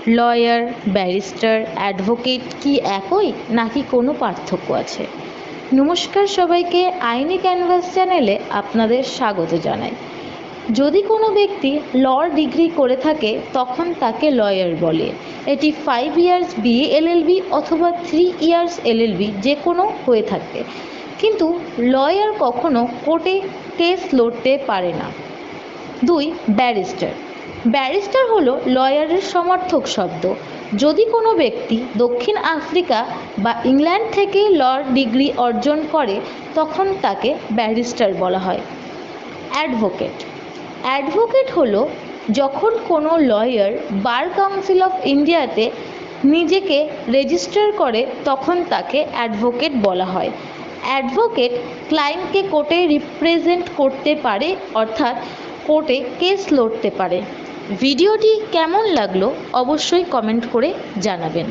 Lawyer, barrister, advocate কি একই নাকি কোনো পার্থক্য আছে? নমস্কার সবাইকে, আইনি ক্যানভাস চ্যানেলে আপনাদের স্বাগত জানাই। যদি কোনো ব্যক্তি ল ডিগ্রি করে থাকে তখন তাকে লয়ার বলে। এটি 5 ইয়ার্স বিএ এলএলবি অথবা 3 ইয়ার্স এলএলবি যে কোনো হয়ে থাকে, কিন্তু লয়ার কখনো কোর্টে কেস লড়তে পারে না। 2. ব্যারিস্টার। ব্যারিস্টার হলো লয়ারের সমার্থক শব্দ। যদি কোনো ব্যক্তি দক্ষিণ আফ্রিকা বা ইংল্যান্ড থেকে ল ডিগ্রি অর্জন করে তখন তাকে ব্যারিস্টার বলা হয়। অ্যাডভোকেট। অ্যাডভোকেট হলো যখন কোনো লয়ার বার কাউন্সিল অফ ইন্ডিয়াতে নিজেকে রেজিস্টার করে তখন তাকে অ্যাডভোকেট বলা হয়। অ্যাডভোকেট ক্লায়েন্টকে কোর্টে রিপ্রেজেন্ট করতে পারে, অর্থাৎ কোর্টে কেস লড়তে পারে। ভিডিওটি কেমন লাগলো অবশ্যই কমেন্ট করে জানাবেন।